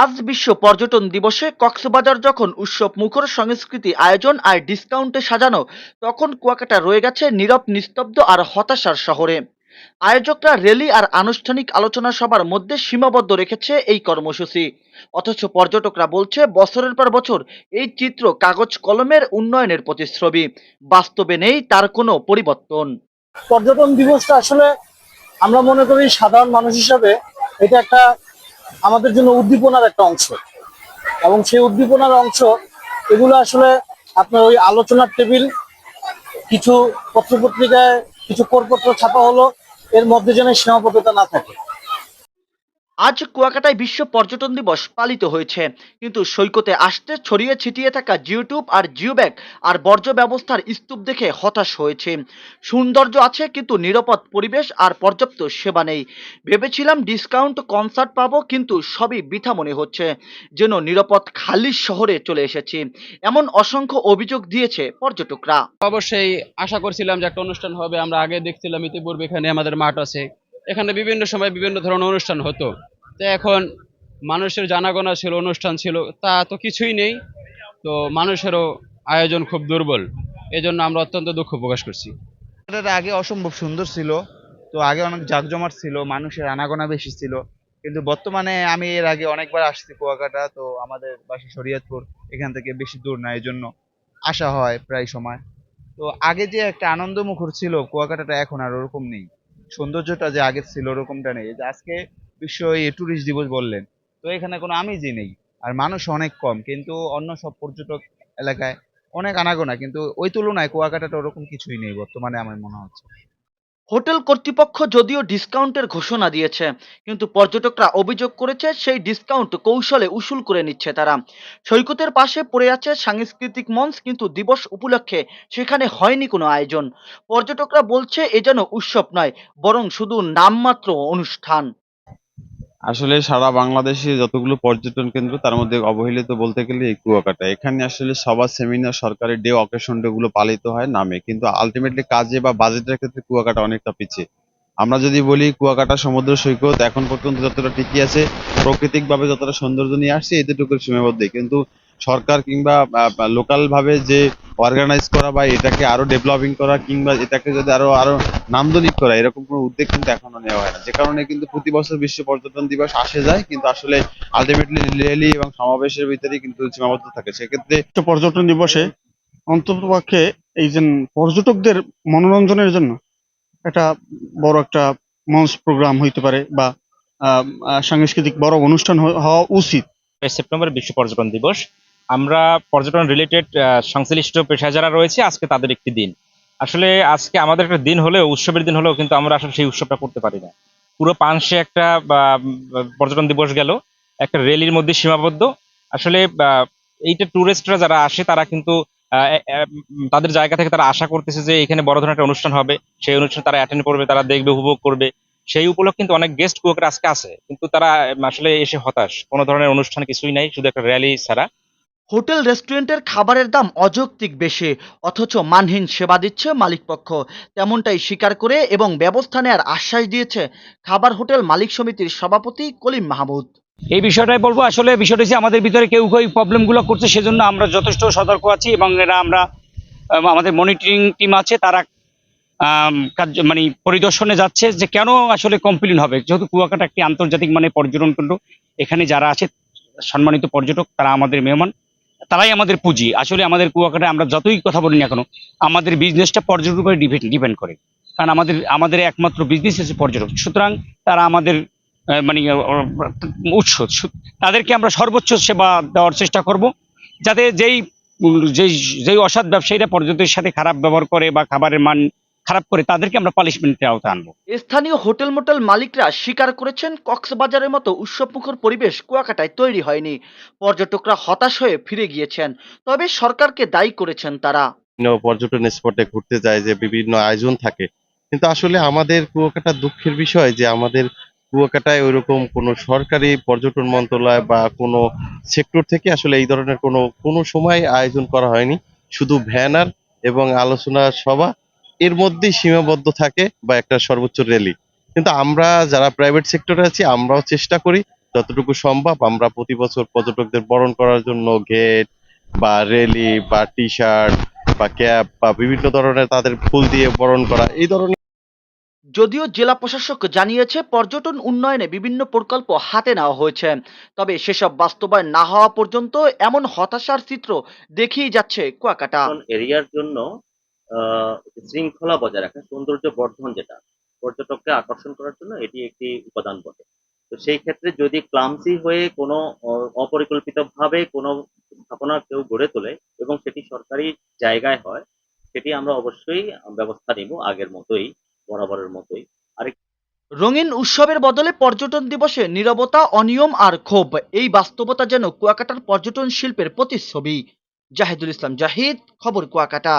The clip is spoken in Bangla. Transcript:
আজ বিশ্ব পর্যটন দিবসে কক্সবাজার যখন উৎসব মুখর সংস্কৃতি আয়োজন আর ডিসকাউন্টে সাজানো, তখন কুয়াকাটা রয়ে গেছে নীরব, নিস্তব্ধ আর হতাশার শহরে। আয়োজকরা র্যালি আর আনুষ্ঠানিক আলোচনা সভার মধ্যে সীমাবদ্ধ রেখেছে এই কর্মসূচি। অথচ পর্যটকরা বলছে বছরের পর বছর এই চিত্র কাগজ কলমের উন্নয়নের প্রতিচ্ছবি, বাস্তবে নেই তার কোনো পরিবর্তন। পর্যটন দিবসটা আসলে আমরা মনে করি সাধারণ মানুষ হিসাবে এটা একটা আমাদের জন্য উদ্দীপনার একটা অংশ, এবং সেই উদ্দীপনার অংশ এগুলো আসলে আপনার ওই আলোচনার টেবিল, কিছু পত্রপত্রিকায় কিছু করপত্র ছাপা হলো, এর মধ্যে যেন সীমাবদ্ধতা না থাকে। আজ কুয়াকাটায় বিশ্ব পর্যটন দিবস পালিত হয়েছে, কিন্তু সৈকতে আসতে ছড়িয়ে ছিটিয়ে থাকা জিওটুব আর জিওব্যাগ আর বর্জ্য ব্যবস্থার স্তূপ দেখে হতাশ হয়েছে। সৌন্দর্য আছে কিন্তু নিরাপদ পরিবেশ আর পর্যাপ্ত সেবা নেই। ভেবেছিলাম ডিসকাউন্ট কনসার্ট পাবো, কিন্তু সবই বৃথা মনে হচ্ছে, যেন নিরাপদ খালি শহরে চলে এসেছি। এমন অসংখ্য অভিযোগ দিয়েছে পর্যটকরা। অবশ্যই আশা করছিলাম যে একটা অনুষ্ঠান হবে। আমরা আগে দেখছিলাম ইতিপূর্বে এখানে আমাদের মাঠ আছে, এখানে বিভিন্ন সময় বিভিন্ন ধরনের অনুষ্ঠান হতো। তো এখন মানুষের জানাগোনা ছিল, অনুষ্ঠান ছিল, তা তো কিছুই নেই। তো মানুষেরও আয়োজন খুব দুর্বল, এজন্য আমরা অত্যন্ত দুঃখ প্রকাশ করছি। এটা আগে অসম্ভব সুন্দর ছিল। তো আগে অনেক জাঁকজমট ছিল, মানুষের আনাগোনা বেশি ছিল। কিন্তু বর্তমানে আমি এর আগে অনেকবার আসছি কুয়াকাটা, তো আমাদের বাসা শরীয়তপুর, এখান থেকে বেশি দূর না, এই জন্য আসা হয় প্রায় সময়। তো আগে যে একটা আনন্দ মুখর ছিল কুয়াকাটাটা, এখন আর ওরকম নেই। সৌন্দর্যটা যে আগে ছিল ওরকমটা নেই। এই যে আজকে বিশ্ব ট্যুরিস্ট দিবস বললেন, তো এখানে কোনো আমেজই নেই। আর মানুষ অনেক কম, কিন্তু অন্য সব পর্যটক এলাকায় অনেক আনাগোনা, কিন্তু ওই তুলনায় কুয়াকাটাটা ওরকম কিছুই নেই বর্তমানে আমার মনে হচ্ছে। হোটেল কর্তৃপক্ষ যদিও ডিসকাউন্টের ঘোষণা দিয়েছে, কিন্তু পর্যটকরা অভিযোগ করেছে সেই ডিসকাউন্ট কৌশলে উসুল করে নিচ্ছে তারা। সৈকতের পাশে পড়ে আছে সাংস্কৃতিক মঞ্চ, কিন্তু দিবস উপলক্ষে সেখানে হয়নি কোনো আয়োজন। পর্যটকরা বলছে এ যেন উৎসব নয়, বরং শুধু নামমাত্র অনুষ্ঠান। আসলে সারা বাংলাদেশে যতগুলো পর্যটন কেন্দ্র, তার মধ্যে অবহেলিত বলতে গেলে এই কুয়াকাটা। এখানে আসলে সভা, সেমিনার, সরকারি ডে, অকেশন ডে গুলো পালিত হয় নামে, কিন্তু আলটিমেটলি কাজে বা বাজেটের ক্ষেত্রে কুয়াকাটা অনেকটা পিছিয়ে। আমরা যদি বলি কুয়াকাটা সমুদ্র সৈকত এখন পর্যন্ত যতটা টিকে আছে, প্রাকৃতিক ভাবে যতটা সৌন্দর্য নিয়ে আসছে, এতটুকু সীমাবদ্ধ। কিন্তু সরকার কিংবা লোকাল ভাবে যে অর্গানাইজ করা বা এটাকে আরো ডেভেলপিং করা, কিংবা এটাকে যদি আরো আরো নান্দনিক করা, এরকম কোনো উদ্যোগ কিন্তু এখনো নেওয়া হয় না। যে কারণে কিন্তু প্রতি বছর বিশ্ব পর্যটন দিবস আসে যায়, কিন্তু আসলে আলটিমেটলি র্যালি এবং সমাবেশের ভিতরেই কিন্তু সীমাবদ্ধ থাকে। সেক্ষেত্রে বিশ্ব পর্যটন দিবসে অন্ততপক্ষে এই যে পর্যটকদের মনোরঞ্জনের জন্য একটা বড় একটা মঞ্চ প্রোগ্রাম হইতে পারে, বা সাংস্কৃতিক বড় অনুষ্ঠান হওয়া উচিত। সেপ্টেম্বর বিশ্ব পর্যটন দিবস। আমরা পর্যটন রিলেটেড সংশ্লিষ্ট পেশা যারা রয়েছে, আজকে তাদের একটি দিন। আসলে আজকে আমাদের একটা দিন হলেও, উৎসবের দিন হলেও, কিন্তু আমরা আসলে সেই উৎসবটা করতে পারি না। পুরো পাঁচশে একটা পর্যটন দিবস গেল একটা র্যালির মধ্যে সীমাবদ্ধ। আসলে এইটা ট্যুরিস্টরা যারা আসে তারা কিন্তু তাদের জায়গা থেকে তারা আশা করতেছে যে এখানে বড় ধরনের একটা অনুষ্ঠান হবে, সেই অনুষ্ঠান তারা অ্যাটেন্ড করবে, তারা দেখবে, উপভোগ করবে। সেই উপলক্ষে কিন্তু অনেক গেস্ট কুয়াকাটা আজকে আছে, কিন্তু তারা আসলে এসে হতাশ, কোনো ধরনের অনুষ্ঠান কিছুই নাই, শুধু একটা র্যালি ছাড়া। হোটেল রেস্টুরেন্টের খাবারের দাম অযৌক্তিক বেশি, অথচ মানহীন সেবা দিচ্ছে মালিকপক্ষ। তেমনটাই স্বীকার করে এবং ব্যবস্থা নেওয়ার আশ্বাস দিয়েছে খাবার হোটেল মালিক সমিতির সভাপতি কলিম মাহমুদ। এই বিষয়টাই বলবো, আসলে বিষয়টা হচ্ছে আমাদের ভিতরে কেউ কেউ প্রবলেমগুলো করছে, সেজন্য আমরা যথেষ্ট সতর্ক আছি, এবং এরা আমরা আমাদের মনিটরিং টিম আছে, তারা মানে পরিদর্শনে যাচ্ছে যে কেন আসলে কমপ্লেন হবে। যেহেতু কুয়াকাটা একটি আন্তর্জাতিক মানে পর্যটন কেন্দ্র, এখানে যারা আছে সম্মানিত পর্যটক, তারা আমাদের মেহমান, তারাই আমাদের পুঁজি। আসলে আমাদের কুয়াকাটা আমরা যতই কথা বলি না কেন, আমাদের বিজনেসটা পর্যটনের উপরে ডিপেন্ড করে, কারণ আমাদের আমাদের একমাত্র বিজনেস হচ্ছে পর্যটক। সুতরাং তারা আমাদের মানে উৎস, তাদেরকে আমরা সর্বোচ্চ সেবা দেওয়ার চেষ্টা করব, যাতে যেই যেই অসৎ ব্যবসায়ীরা পর্যটকের সাথে খারাপ ব্যবহার করে বা খাবারের মান খারাপ করে, তাদেরকে আমরা পানিশমেন্টের আওতায় আনবো। স্থানীয় হোটেল মোটেল মালিকরা স্বীকার করেছেন কক্সবাজারের মতো উৎসবমুখর পরিবেশ কুয়াকাটায় তৈরি হয়নি। পর্যটকরা হতাশ হয়ে ফিরে গিয়েছেন, তবে সরকারকে দায়ী করেছেন তারা। পর্যটন স্পটে ঘুরতে যায় যে বিভিন্ন আয়োজন থাকে, কিন্তু আসলে আমাদের কুয়াকাটা দুঃখের বিষয় যে আমাদের কুয়াকাটায় ওইরকম কোনো সরকারি পর্যটন মন্ত্রণালয় বা কোনো সেক্টর থেকে আসলে এই ধরনের কোনো কোনো সময় আয়োজন করা হয়নি। শুধু ব্যানার এবং আলোচনা সভা, এর মধ্যেই সীমাবদ্ধ থাকে, বা একটা সর্বোচ্চ র্যালি। কিন্তু আমরা যারা প্রাইভেট সেক্টরে আছি, আমরাও চেষ্টা করি যতটুকু সম্ভব আমরা প্রতি বছর পর্যটকদের বরণ করার জন্য গেট বা রেলি বা টি শার্ট বা ক্যাপ বা বিভিন্ন ধরনের তাদের ফুল দিয়ে বরণ করা এই ধরনের। যদিও জেলা প্রশাসক জানিয়েছে পর্যটন উন্নয়নে বিভিন্ন প্রকল্প হাতে নেওয়া হয়েছে, তবে সেসব বাস্তবায়ন না হওয়া পর্যন্ত এমন হতাশার চিত্র দেখিয়ে যাচ্ছে কুয়াকাটা। এরিয়ার জন্য শৃঙ্খলা বজায় রাখা, সৌন্দর্য বর্ধন, যেটা পর্যটককে আকর্ষণ করার জন্য এটি একটি উপাদান বটে। তো সেই ক্ষেত্রে যদি ক্লামসি হয়ে কোনো অপরিকল্পিতভাবে কোনো স্থাপনা কেউ গড়ে তোলে এবং সেটি সরকারি জায়গায় হয়, সেটি আমরা অবশ্যই ব্যবস্থা নিব আগের মতোই, বরাবরের মতোই। রঙিন উৎসবের বদলে পর্যটন দিবসে নীরবতা, অনিয়ম আর ক্ষোভ, এই বাস্তবতা যেন কুয়াকাটার পর্যটন শিল্পের প্রতিচ্ছবি। জাহিদুল ইসলাম জাহিদ, খবর কুয়াকাটা।